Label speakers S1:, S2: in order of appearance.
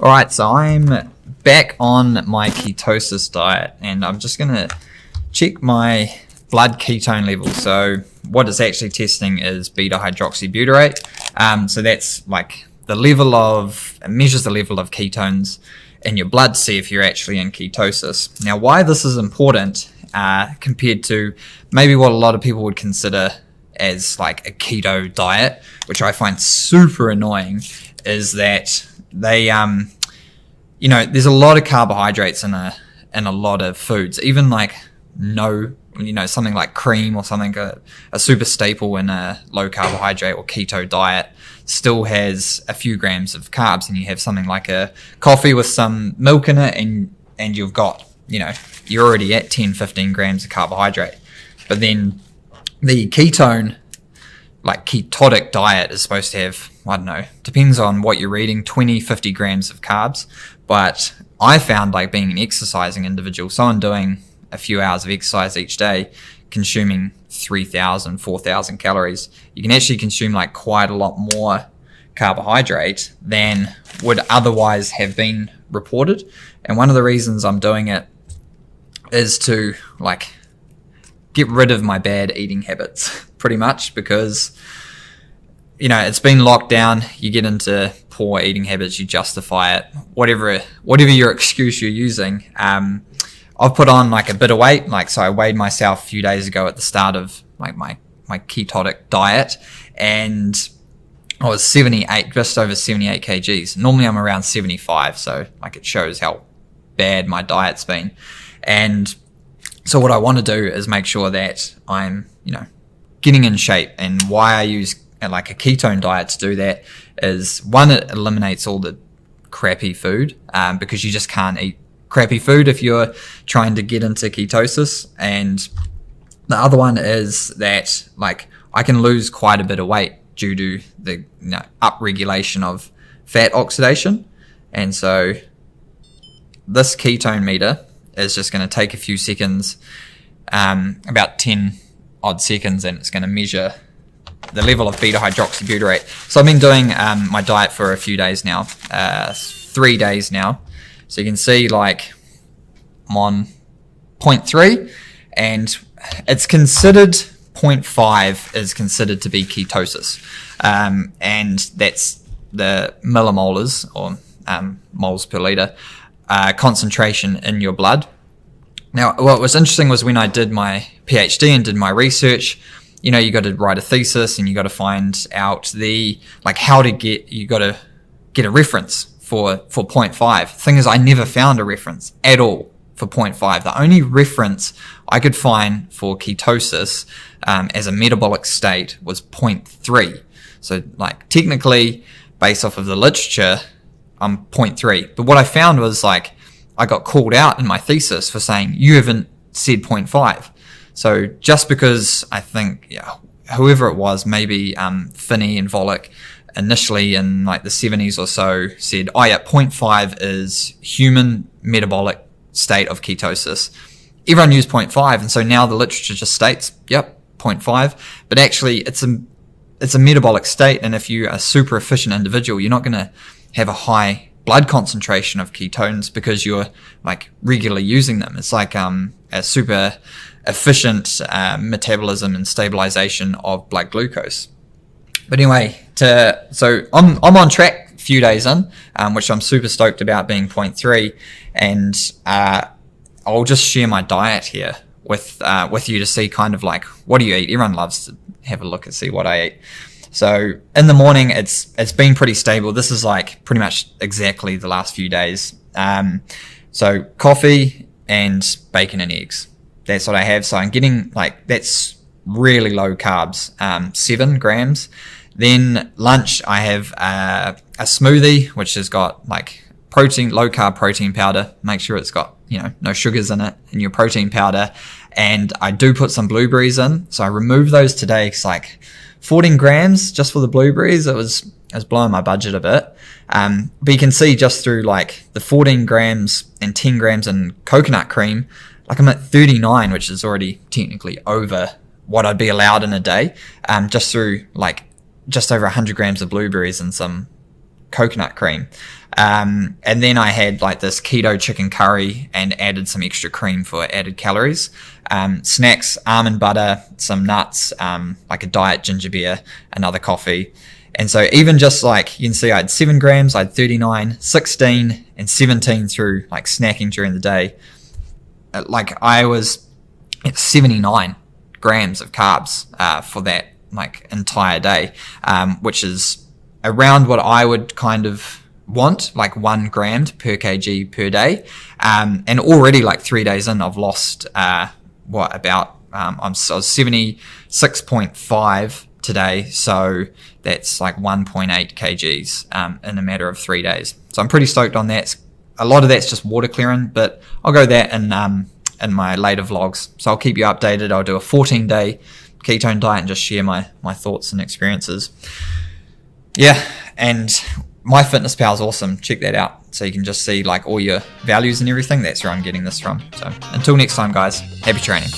S1: All right, so I'm back on my ketosis diet, and I'm just going to check my blood ketone level. So what it's actually testing is beta-hydroxybutyrate. So that's like the level of, it measures the level of ketones in your blood to see if you're actually in ketosis. Now, why this is important compared to maybe what a lot of people would consider as like a keto diet, which I find super annoying, is that they, there's a lot of carbohydrates in a lot of foods, even like something like cream or something, a super staple in a low carbohydrate or keto diet still has a few grams of carbs, and you have something like a coffee with some milk in it and you've got, you're already at 10-15 grams of carbohydrate. But then the ketone, like ketotic diet, is supposed to have, I don't know, depends on what you're eating, 20-50 grams of carbs. But I found, like, being an exercising individual, someone doing a few hours of exercise each day, consuming 3,000, 4,000 calories, you can actually consume like quite a lot more carbohydrate than would otherwise have been reported. And one of the reasons I'm doing it is to like get rid of my bad eating habits, pretty much, because it's been locked down. You get into poor eating habits, you justify it, whatever your excuse you're using. I've put on like a bit of weight, so I weighed myself a few days ago at the start of like my ketotic diet, and I was 78, just over 78 kgs. Normally I'm around 75, so like it shows how bad my diet's been. And so what I want to do is make sure that I'm, getting in shape. And why I use like a ketone diet to do that is, one, it eliminates all the crappy food, because you just can't eat crappy food if you're trying to get into ketosis. And the other one is that like I can lose quite a bit of weight due to the upregulation of fat oxidation. And so this ketone meter is just going to take a few seconds, about 10 odd seconds, and it's going to measure the level of beta-hydroxybutyrate. So I've been doing my diet for a few days now, 3 days now. So you can see like I'm on 0.3, and it's considered 0.5 is considered to be ketosis. And that's the millimolars, or moles per liter, concentration in your blood. Now, what was interesting was when I did my PhD and did my research, you got to write a thesis and you got to find out you got to get a reference for 0.5. Thing is, I never found a reference at all for 0.5. The only reference I could find for ketosis as a metabolic state was 0.3. So like technically, based off of the literature, I'm 0.3. But what I found was like I got called out in my thesis for saying you haven't said 0.5. So just because I think whoever it was, maybe Finney and Volek, initially in like the 70s or so, said, 0.5 is human metabolic state of ketosis. Everyone used 0.5, and so now the literature just states, 0.5. But actually, it's a metabolic state, and if you're a super efficient individual, you're not going to have a high blood concentration of ketones because you're like regularly using them. It's like a super efficient metabolism and stabilization of blood glucose. But anyway, so I'm on track a few days in, which I'm super stoked about, being 0.3, and I'll just share my diet here with you to see kind of like, what do you eat? Everyone loves to have a look and see what I eat. So in the morning, it's been pretty stable. This is like pretty much exactly the last few days. So coffee and bacon and eggs. That's what I have. So I'm getting that's really low carbs, 7 grams. Then lunch, I have a smoothie, which has got like protein, low carb protein powder. Make sure it's got, no sugars in it, in your protein powder. And I do put some blueberries in. So I removed those today. It's like 14 grams just for the blueberries. It was blowing my budget a bit. But you can see just through like the 14 grams and 10 grams in coconut cream, like I'm at 39, which is already technically over what I'd be allowed in a day. Just through like just over 100 grams of blueberries and some coconut cream. And then I had like this keto chicken curry and added some extra cream for added calories. Snacks, almond butter, some nuts, like a diet ginger beer, another coffee. And so even just like, you can see I had 7 grams, I had 39, 16, and 17 through like snacking during the day. Like I was at 79 grams of carbs for that like entire day, which is around what I would kind of want, like 1 gram per kg per day. And already like 3 days in, I've lost I was 76.5 today, so that's like 1.8 kgs in a matter of 3 days. So I'm pretty stoked on that. A lot of that's just water clearing, but I'll go that in my later vlogs. So I'll keep you updated. I'll do a 14-day ketone diet and just share my thoughts and experiences. Yeah, and MyFitnessPal is awesome. Check that out so you can just see like all your values and everything. That's where I'm getting this from. So until next time, guys, happy training.